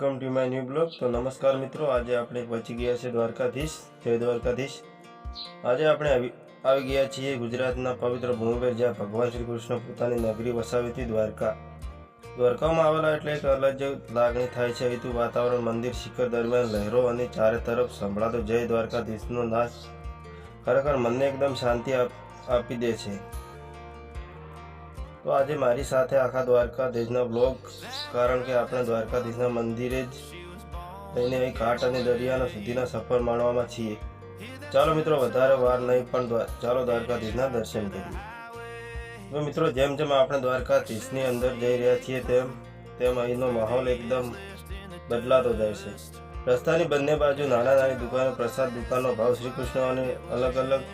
Welcome to my new blog. તો નમસ્કાર મિત્રો, આજે આપણે પહોંચી ગયા છે દ્વારકાધીશ। જય દ્વારકાધીશ। આજે આપણે આવી ગયા છીએ ગુજરાતના પવિત્ર ભૂમિ પર, જ્યાં ભગવાન શ્રી કૃષ્ણ પોતાની નગરી વસાવી હતી, દ્વારકા। દ્વારકામાં આવેલા એટલે એક અલગ જ લાગણી થાય છે। અહીંનું વાતાવરણ, મંદિર શિખર દરમિયાન લહેરો અને ચારે તરફ સંભળાતો જય દ્વારકાધીશનો નાદ ખરેખર મનને એકદમ શાંતિ આપી દે છે। તો આજે મારી સાથે આખા દ્વારકાધીશના બ્લોગ, કારણ કે આપણે દ્વારકાધીશના મંદિરે જ લઈને અહીં ઘાટ અને દરિયાના સુધીના સફર માણવામાં છીએ। ચાલો મિત્રો, વધારે વાર નહીં, પણ ચાલો દ્વારકાધીશના દર્શન કરીએ। તો મિત્રો, જેમ જેમ આપણે દ્વારકાધીશની અંદર જઈ રહ્યા છીએ તેમ અહીંનો માહોલ એકદમ બદલાતો જાય છે। રસ્તાની બંને બાજુ નાની દુકાનો, પ્રસાદ દુકાનો, ભાવ શ્રી કૃષ્ણ અને અલગ અલગ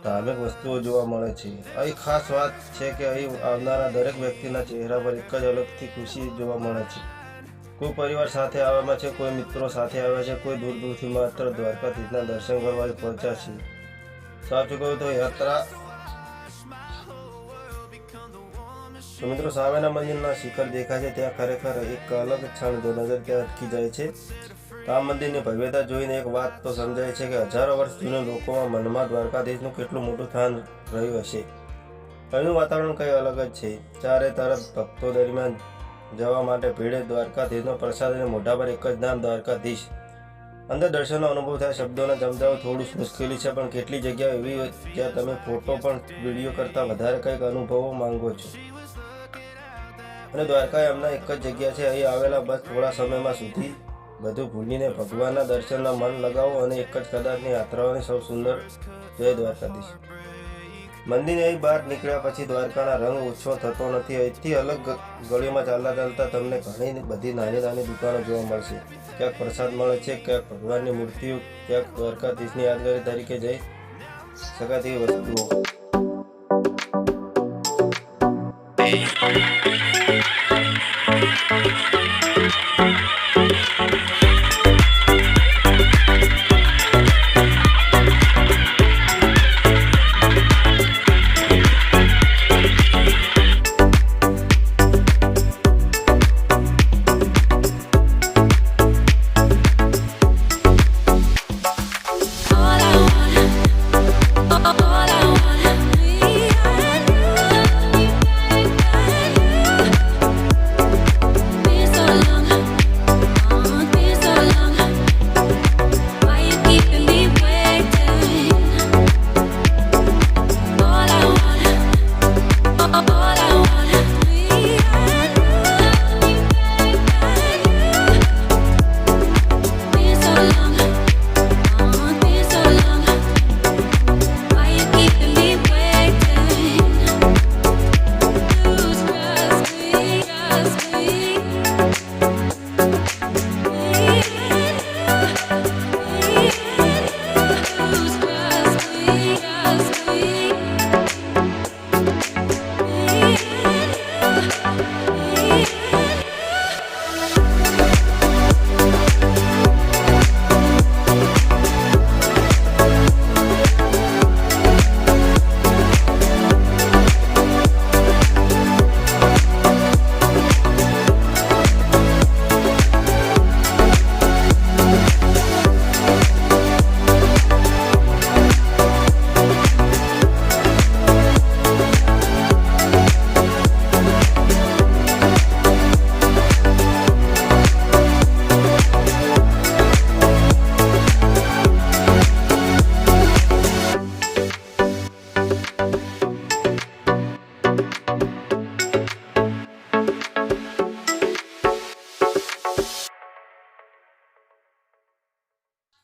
ધાર્મિક વસ્તુઓ જોવા મળે છે। અહીં ખાસ વાત છે કે અહીં આવનારા દરેક વ્યક્તિના ચહેરા પર એક જ અલગથી ખુશી જોવા મળે છે। કોઈ પરિવાર સાથે આવ્યા છે, કોઈ મિત્રો સાથે આવ્યા છે, કોઈ દૂર દૂરથી માત્ર દ્વારકાધીશના દર્શન કરવા પહોંચ્યા છે। સાચું કહું તો યાત્રા તો મિત્રો, સામેના મંદિરના શિખર દેખાય છે, ત્યાં ખરેખર એક અલગ ક્ષણ જો નજર ત્યાં અટકી જાય છે। આ મંદિરની ભવ્યતા જોઈને એક વાત તો સમજાય છે કે હજારો વર્ષ જૂના લોકોના મનમાં દ્વારકાધીશનું કેટલું મોટું સ્થાન રહ્યું હશે। અહીંનું વાતાવરણ કંઈ અલગ જ છે। ચારે તરફ ભક્તો દરમિયાન જવા માટે ભીડ, દ્વારકાધીશનો પ્રસાદ અને મોઢા પર એક જ નામ દ્વારકાધીશ। અંદર દર્શનનો અનુભવ થાય, શબ્દોને સમજાવવું થોડું મુશ્કેલી છે, પણ કેટલી જગ્યા એવી જ્યાં તમે ફોટો પણ વિડીયો કરતાં વધારે કંઈક અનુભવો માંગો છો। અને દ્વારકા એમના એક જ જગ્યા છે, અહીં આવેલા બસ થોડા સમયમાં સુધી બધું ભૂલીને ભગવાનના દર્શનમાં મન લગાવો અને એક જ કદાચની યાત્રાઓની સૌ સુંદર જય દ્વારકાધીશ। મંદિરની અહીં બહાર નીકળ્યા પછી દ્વારકાના રંગ ઓછો થતો નથી। અહીંથી અલગ ગળીઓમાં ચાલતા તમને ઘણી બધી નાની દુકાનો જોવા મળશે। ક્યાંક પ્રસાદ મળે છે, ક્યાંક ભગવાનની મૂર્તિઓ, ક્યાંક દ્વારકાધીશની યાદગારી તરીકે જઈ શકાય તેવી વસ્તુઓ।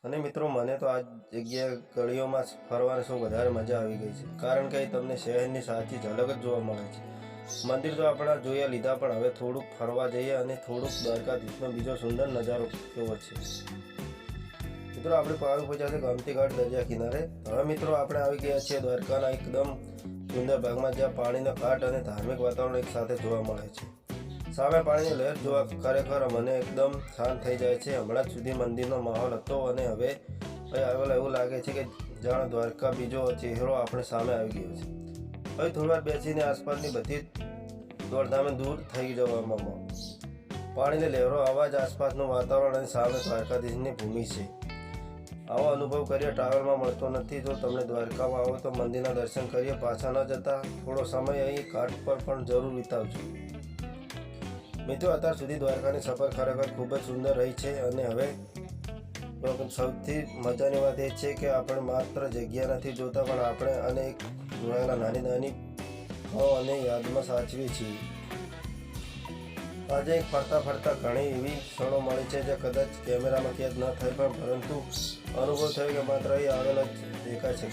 અને મિત્રો, મને તો આ જગ્યા ગળીઓમાં ફરવાની સૌ વધારે મજા આવી ગઈ છે, કારણ કે તમને શહેરની સાચી ઝલક જ જોવા મળે છે। મંદિર તો આપણા જોયા લીધા, પણ હવે થોડુંક ફરવા જઈએ અને થોડુંક દ્વારકાધીશનો બીજો સુંદર નજારો કેવો છે। મિત્રો, આપણે આવી પહોંચ્યા છે ગોમતી ઘાટ દરિયા કિનારે। હવે મિત્રો, આપણે આવી ગયા છીએ દ્વારકાના એકદમ સુંદર ભાગમાં, જ્યાં પાણીનો ઘાટ અને ધાર્મિક વાતાવરણ એક સાથે જોવા મળે છે। સામે પાણીની લહેર જોવા ખરેખર મને એકદમ શાંત થઈ જાય છે। હમણાં જ સુધી મંદિરનો માહોલ હતો અને હવે આવેલા એવું લાગે છે કે જાણે દ્વારકા બીજો ચહેરો આપણે સામે આવી ગયો છે। હવે થોડી વાર બેસીને આસપાસની બધી દોડધામે દૂર થઈ જવામાં પાણીની લહેરો, અવાજ, આસપાસનું વાતાવરણ અને સામે દ્વારકાધીશની ભૂમિ છે. આવો અનુભવ કરીએ ટ્રાવેલમાં મળતો નથી. જો તમને દ્વારકામાં આવો તો મંદિરના દર્શન કરીએ પાછા ન જતા થોડો સમય અહીં ઘાટ પર પણ જરૂર વિતાવજો. મિત્રો, અત્યાર સુધી દ્વારકાની સફર ખરેખર ખૂબ જ સુંદર રહી છે અને હવે સૌથી મજાની વાત એ છે કે આપણે માત્ર જગ્યા નથી જોતા, પણ આપણે અનેક જોયેલા નાની નાની અને યાદમાં સાચવી છીએ. આજે ફરતા ફરતા ઘણી એવી ક્ષણો મળી છે જે કદાચ કેમેરામાં કેદ ન થઈ પણ પરંતુ અનુભવ થયો કે માત્ર અહીં આવેલા જ દેખાય છે.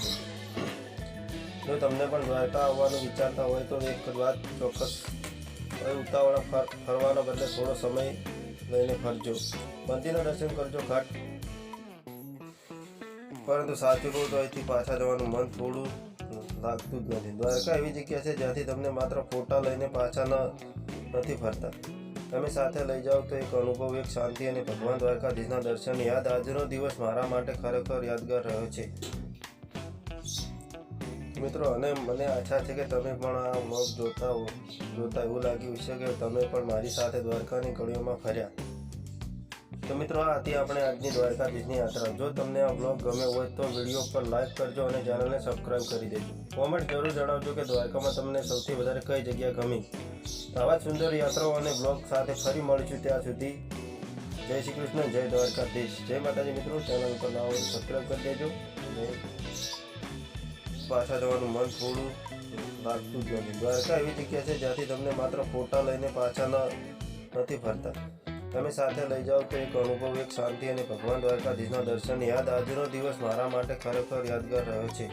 જો તમને પણ દ્વારકા આવવાનું વિચારતા હોય તો એક વાત ચોક્કસ, ઉતાવળા ફરવાના બદલે થોડો સમય લઈને ફરજો, મંદિરના દર્શન કરજો ઘાટ, પરંતુ સાચું કહું તો અહીંથી પાછા જવાનું મન થોડું લાગતું જ નથી. દ્વારકા એવી જગ્યા છે જ્યાંથી તમને માત્ર ફોટા લઈને પાછા નથી ફરતા. તમે સાથે લઈ જાઓ તો એક અનુભવ, એક શાંતિ અને ભગવાન દ્વારકાધીશના દર્શન યાદ. આજનો દિવસ મારા માટે ખરેખર યાદગાર રહ્યો છે મિત્રો, અને મને આશા છે કે તમે પણ આ વ્લોગ જોતા એવું લાગ્યું છે કે તમે પણ મારી સાથે દ્વારકાની કડીઓમાં ફર્યા. તો મિત્રો, આ હતી આપણે આજની દ્વારકાધીશની યાત્રા. જો તમને આ વ્લોગ ગમે હોય તો વિડીયો પર લાઈક કરજો અને ચેનલને સબસ્ક્રાઈબ કરી દેજો. કોમેન્ટ જરૂર જણાવજો કે દ્વારકામાં તમને સૌથી વધારે કઈ જગ્યા ગમી. આવા જ સુંદર યાત્રાઓ અને બ્લોગ સાથે ફરી મળીશું. ત્યાં સુધી જય શ્રી કૃષ્ણ, જય દ્વારકાધીશ, જય માતાજી. મિત્રો, ચેનલ પર ના હોય સબસ્ક્રાઈબ કરી દેજો. પાછા જવાનું મન થોડું લાગતું જ નથી. દ્વારકા એવી જગ્યા છે જ્યાંથી તમને માત્ર ફોટા લઈને પાછા નથી ફરતા. તમે સાથે લઈ જાઓ તો એક અનુભવ, એક શાંતિ અને ભગવાન દ્વારકાધીશના દર્શન યાદ. આજનો દિવસ મારા માટે ખરેખર યાદગાર રહ્યો છે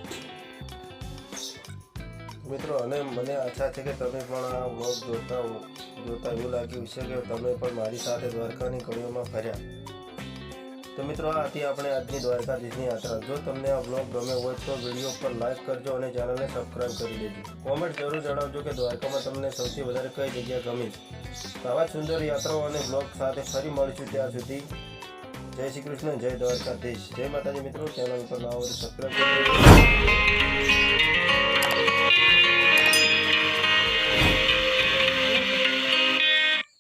મિત્રો, અને મને આશા છે કે તમે પણ આ વ્લોગ જોતા એવું લાગ્યું છે કે તમે પણ મારી સાથે દ્વારકાની કડીઓમાં ફર્યા. તો મિત્રો, આ હતી આપણે આજની દ્વારકાધીશની યાત્રા. જો તમને આ વ્લોગ ગમે હોય તો વિડીયો પર લાઈક કરજો અને ચેનલને સબસ્ક્રાઈબ કરી દેજો. કોમેન્ટ જરૂર જણાવજો કે દ્વારકામાં તમને સૌથી વધારે કઈ જગ્યા ગમી. આવા સુંદર યાત્રાઓ અને બ્લોગ સાથે ફરી મળીશું. ત્યાં સુધી જય શ્રી કૃષ્ણ, જય દ્વારકાધીશ, જય માતાજી. મિત્રો, ચેનલ પર ના હોય સબસ્ક્રાઈબ કરી દેજો.